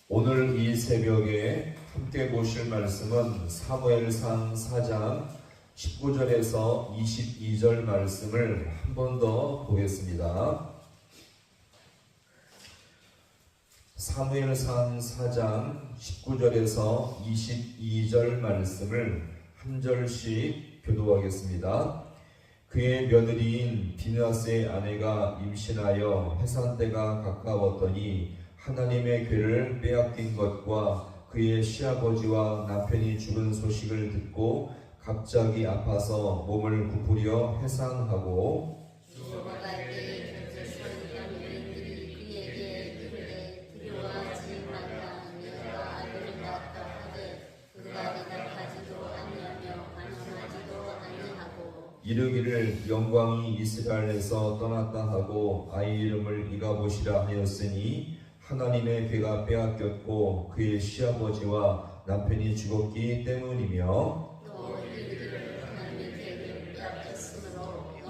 오늘 이 새벽에 함께 보실 말씀은 사무엘상 4장 19절에서 22절 말씀을 한 번 더 보겠습니다. 사무엘상 4장 19절에서 22절 말씀을 한 절씩 교도하겠습니다. 그의 며느리인 비느하스의 아내가 임신하여 해산 때가 가까웠더니 하나님의 괴를 빼앗긴 것과 그의 시아버지와 남편이 죽은 소식을 듣고 갑자기 아파서 몸을 부풀려 해상하고 이르기를 영광이 이스라엘에서 떠났다 하고 아이 이름을 이가봇이라 하였으니 하나님의 괴가 빼앗겼고 그의 시아버지와 남편이 죽었기 때문이며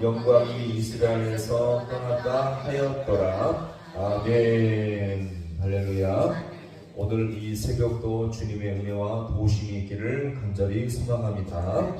영광이 이스라엘에서 떠났다 하였더라. 아멘. 할렐루야. 오늘 이 새벽도 주님의 은혜와 도우심이 있기를 간절히 소망합니다.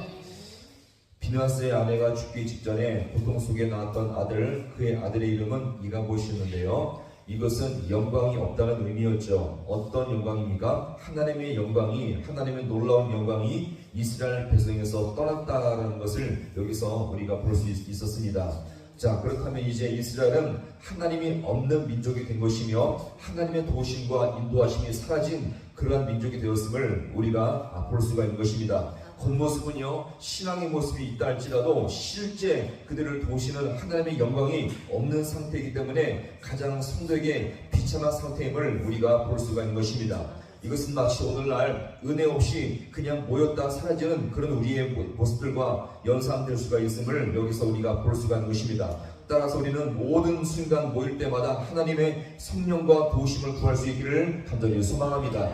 비느하스의 아내가 죽기 직전에 고통 속에 낳았던 아들, 그의 아들의 이름은 이가봇이었는데요. 이것은 영광이 없다는 의미였죠. 어떤 영광입니까? 하나님의 영광이, 하나님의 놀라운 영광이 이스라엘 백성에서 떠났다는 것을 여기서 우리가 볼 수 있었습니다. 자, 그렇다면 이제 이스라엘은 하나님이 없는 민족이 된 것이며 하나님의 도우심과 인도하심이 사라진 그러한 민족이 되었음을 우리가 볼 수가 있는 것입니다. 겉모습은요 신앙의 모습이 있다 할지라도 실제 그들을 도우시는 하나님의 영광이 없는 상태이기 때문에 가장 성도에게 비참한 상태임을 우리가 볼 수가 있는 것입니다. 이것은 마치 오늘날 은혜 없이 그냥 모였다 사라지는 그런 우리의 모습들과 연상될 수가 있음을 여기서 우리가 볼 수가 있는 것입니다. 따라서 우리는 모든 순간 모일 때마다 하나님의 성령과 도우심을 구할 수 있기를 간절히 소망합니다.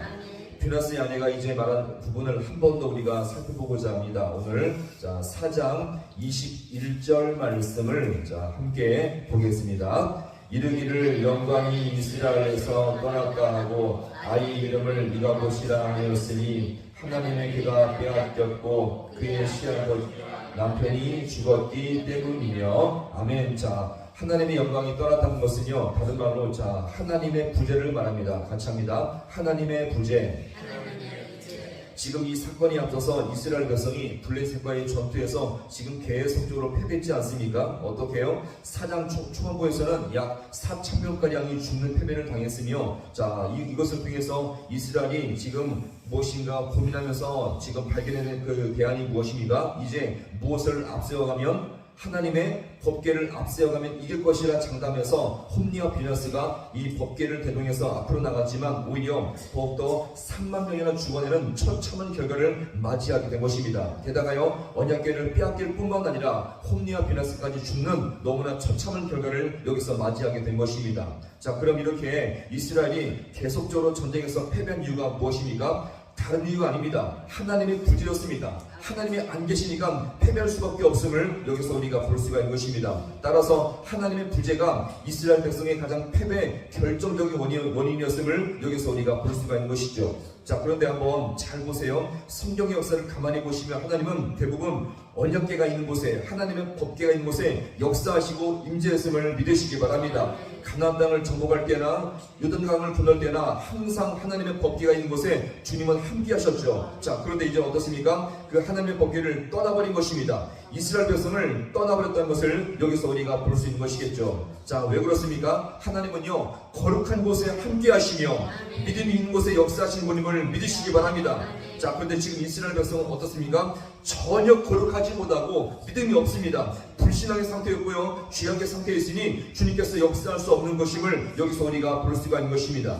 비느하스의 아내가 이제 말한 부분을 한 번 더 우리가 살펴보고자 합니다. 오늘 4장 21절 말씀을 함께 보겠습니다. 이르기를 영광이 이스라엘에서 떠났다 하고 아이 이름을 이가봇이라 하였으니 하나님의 괴가 빼앗겼고 그의 시아버지 남편이 죽었기 때문이며 아멘. 하나님의 영광이 떠났다는 것은요 다른 말로 하나님의 부재를 말합니다. 같이 합니다. 하나님의 부재. 지금 이 사건이 앞서서 이스라엘 백성이 블레셋과의 전투에서 지금 계속적으로 패배했지 않습니까? 어떻게 해요? 4장 초반부에서는 약 4,000명가량이 죽는 패배를 당했으며 이것을 통해서 이스라엘이 지금 무엇인가 고민하면서 지금 발견해낸 그 대안이 무엇입니까? 이제 무엇을 앞세워가면 하나님의 법궤를 앞세워가면 이길 것이라 장담해서 홈리와 비느하스가 이 법궤를 대동해서 앞으로 나갔지만 오히려 더욱더 3만 명이나 죽어내는 처참한 결과를 맞이하게 된 것입니다. 게다가요 언약궤를 빼앗길 뿐만 아니라 홈리와 비느하스까지 죽는 너무나 처참한 결과를 여기서 맞이하게 된 것입니다. 그럼 이렇게 이스라엘이 계속적으로 전쟁에서 패배한 이유가 무엇입니까? 다른 이유가 아닙니다. 하나님의 부재였습니다. 하나님이 안 계시니까 패배할 수밖에 없음을 여기서 우리가 볼 수가 있는 것입니다. 따라서 하나님의 부재가 이스라엘 백성의 가장 패배 결정적인 원인이었음을 여기서 우리가 볼 수가 있는 것이죠. 그런데 한번 잘 보세요. 성경의 역사를 가만히 보시면 하나님은 대부분 언약궤가 있는 곳에, 하나님의 법궤가 있는 곳에 역사하시고 임재했음을 믿으시기 바랍니다. 가나안 땅을 정복할 때나 요단강을 건널 때나 항상 하나님의 법궤가 있는 곳에 주님은 함께하셨죠. 그런데 이제 어떻습니까? 그 하나님의 법궤를 떠나버린 것입니다. 이스라엘 백성을 떠나버렸다는 것을 여기서 우리가 볼 수 있는 것이겠죠. 왜 그렇습니까? 하나님은요 거룩한 곳에 함께하시며 믿음이 있는 곳에 역사하시는 분임을 믿으시기 바랍니다. 그런데 지금 이스라엘 백성은 어떻습니까? 전혀 거룩하지 못하고 믿음이 없습니다. 불신앙의 상태였고요 죄악의 상태에 있으니 주님께서 역사할 수 없는 것임을 여기서 우리가 볼 수가 있는 것입니다.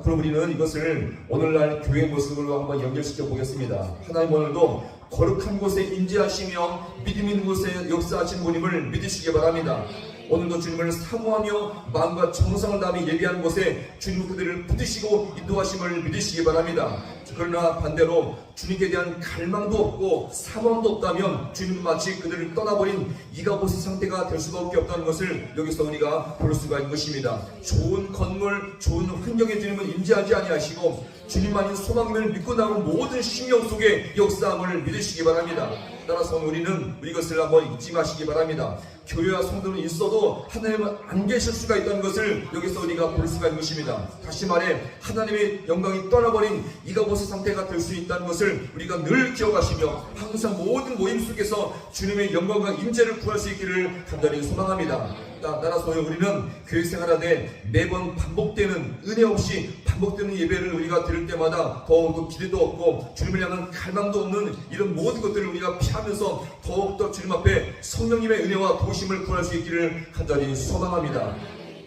그럼 우리는 이것을 오늘날 교회 모습으로 한번 연결시켜 보겠습니다. 하나님 오늘도 거룩한 곳에 임재하시며 믿음 있는 곳에 역사하시는 분임을 믿으시기 바랍니다. 오늘도 주님을 사모하며 마음과 정성을 다하며 예비한 곳에 주님 그들을 붙드시고 인도하심을 믿으시기 바랍니다. 그러나 반대로 주님께 대한 갈망도 없고 사모함도 없다면 주님은 마치 그들을 떠나버린 이가봇의 상태가 될 수밖에 없다는 것을 여기서 우리가 볼 수가 있는 것입니다. 좋은 건물, 좋은 환경에 주님은 임재하지 아니하시고 주님만이 소망임을 믿고 나온 모든 심령 속에 역사함을 믿으시기 바랍니다. 따라서 우리는 이것을 한번 잊지 마시기 바랍니다. 교회와 성도는 있어도 하나님은 안 계실 수가 있다는 것을 여기서 우리가 볼 수가 있는 것입니다. 다시 말해 하나님의 영광이 떠나버린 이가봇의 상태가 될 수 있다는 것을 우리가 늘 기억하시며 항상 모든 모임 속에서 주님의 영광과 임재를 구할 수 있기를 간절히 소망합니다. 따라서 우리는 교회 생활하되 매번 반복되는 은혜 없이 반복되는 예배를 우리가 드릴 때마다 더욱더 기대도 없고 주님을 향한 갈망도 없는 이런 모든 것들을 우리가 피하면서 더욱더 주님 앞에 성령님의 은혜와 도우심을 구할 수 있기를 간절히 소망합니다.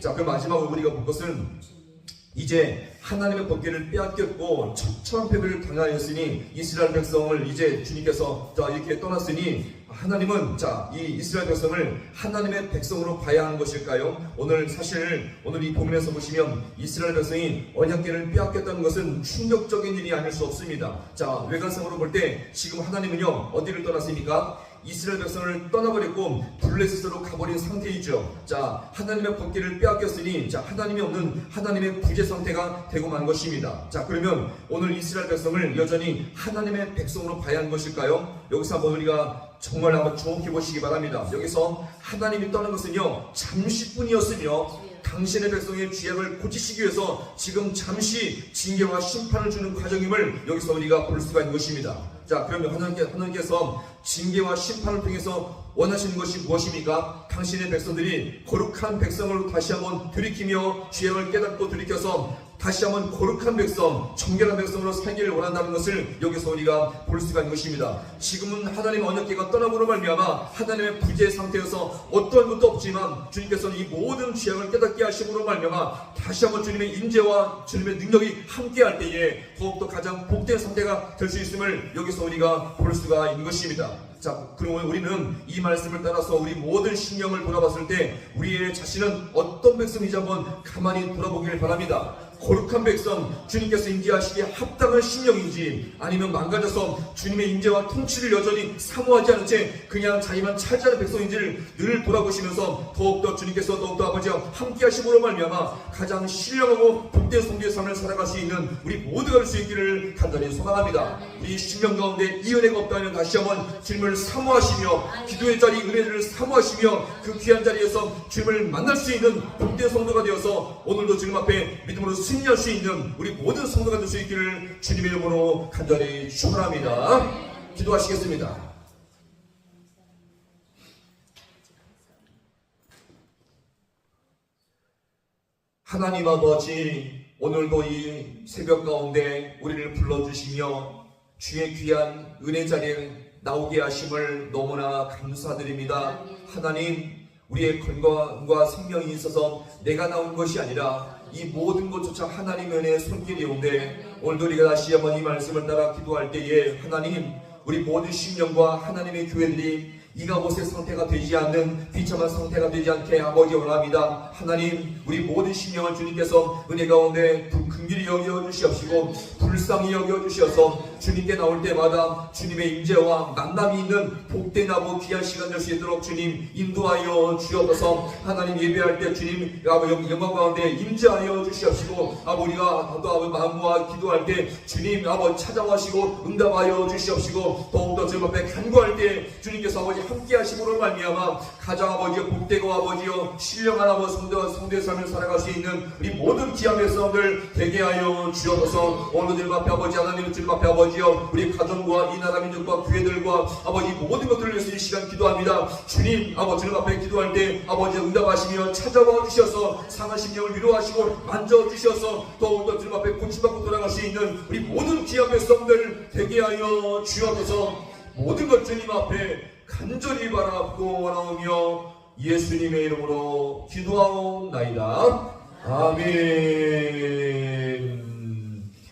자, 그 마지막으로 우리가 볼 것은 이제 하나님의 법궤를 빼앗겼고 처참한 패배를 당하였으니 이스라엘 백성을 이제 주님께서 이렇게 떠났으니 하나님은 이 이스라엘 백성을 하나님의 백성으로 봐야 하는 것일까요? 오늘 이 본문에서 보시면 이스라엘 백성이 언약궤를 빼앗겼다는 것은 충격적인 일이 아닐 수 없습니다. 자, 외관상으로 볼 때 지금 하나님은요 어디를 떠났습니까? 이스라엘 백성을 떠나버렸고 블레셋으로 가버린 상태이죠. 자, 하나님의 법궤를 빼앗겼으니 하나님이 없는 하나님의 부재 상태가 되고 만 것입니다. 자, 그러면 오늘 이스라엘 백성을 여전히 하나님의 백성으로 봐야 하는 것일까요? 여기서 한번 우리가 정말 한번 주목해 보시기 바랍니다. 여기서 하나님이 떠난 것은요 잠시뿐이었으며 당신의 백성의 죄악을 고치시기 위해서 지금 잠시 징계와 심판을 주는 과정임을 여기서 우리가 볼 수가 있는 것입니다. 자, 그러면 하나님께서 징계와 심판을 통해서 원하시는 것이 무엇입니까? 당신의 백성들이 거룩한 백성으로 다시 한번 돌이키며 죄악을 깨닫고 돌이켜서 다시 한번 거룩한 백성, 정결한 백성으로 살기를 원한다는 것을 여기서 우리가 볼 수가 있는 것입니다. 지금은 하나님의 언약궤가 떠남으로 말미암아 하나님의 부재 상태여서 어떠한 것도 없지만 주님께서는 이 모든 죄악을 깨닫게 하심으로 말미암아 다시 한번 주님의 임재와 주님의 능력이 함께할 때에 더욱더 가장 복된 상태가 될 수 있음을 여기서 우리가 볼 수가 있는 것입니다. 자, 그러면 우리는 이 말씀을 따라서 우리 모든 신령을 돌아봤을 때 우리의 자신은 어떤 백성인지 한번 가만히 돌아보길 바랍니다. 거룩한 백성, 주님께서 임재하시기에 합당한 심령인지 아니면 망가져서 주님의 임재와 통치를 여전히 사모하지 않은 채 그냥 자기만 차지하는 백성인지를 늘 돌아보시면서 더욱더 주님께서 더욱더 아버지와 함께 하심으로 말미암아 가장 신령하고 복된 성도의 삶을 살아갈 수 있는 우리 모두가 될 수 있기를 간절히 소망합니다. 우리 심령 가운데 이 은혜가 없다면 다시 한번 주님을 사모하시며 기도의 자리 은혜를 사모하시며 그 귀한 자리에서 주님을 만날 수 있는 복된 성도가 되어서 오늘도 주님 앞에 믿음으로 승리할 수 있는 우리 모든 성도가 될 수 있기를 주님의 이름으로 간절히 축원합니다. 기도하시겠습니다. 하나님 아버지, 오늘도 이 새벽 가운데 우리를 불러주시며 주의 귀한 은혜 자리에 나오게 하심을 너무나 감사드립니다. 하나님, 우리의 건강과 생명이 있어서 내가 나온 것이 아니라 이 모든 것조차 하나님의 은혜의 손길이온데 오늘도 우리가 다시 한번 이 말씀을 따라 기도할 때에 하나님, 우리 모든 심령과 하나님의 교회들이 이가봇의 상태가 되지 않는 비참한 상태가 되지 않게 아버지 원합니다. 하나님, 우리 모든 심령을 주님께서 은혜 가운데 긍휼히 여겨주시옵시고 불쌍히 여겨주시어서 주님께 나올 때마다 주님의 임재와 만남이 있는 복된 아버 귀한 시간 될 수 있도록 주님 인도하여 주옵소서. 하나님, 예배할 때 주님 영광 가운데 임재하여 주시옵시고 우리가 또 마음과 기도할 때 주님 찾아와시고 응답하여 주시옵시고 더욱더 주님 앞에 간구할 때 주님께서 아버지 함께 하심으로 말미암아 가장 아버지여 복되고 아버지여 신령한 아버지 성도의 삶을 살아갈 수 있는 우리 모든 귀한 백성들 되게 하여 주옵소서. 오늘 주님 앞에 아버지 하나님, 주님 앞에 아버지여 우리 가정과 이 나라 민족과 교회들과 아버지 모든 것들을 위해서 이 시간 기도합니다. 주님 주님 앞에 기도할 때 아버지 응답하시며 찾아와 주셔서 상한 심령을 위로하시고 만져 주셔서 더욱더 주님 앞에 고침받고 돌아갈 수 있는 우리 모든 귀한 백성들 되게 하여 주옵소서. 모든 것 주님 앞에 간절히 바라고 원하오며 예수님의 이름으로 기도하옵나이다. 아멘.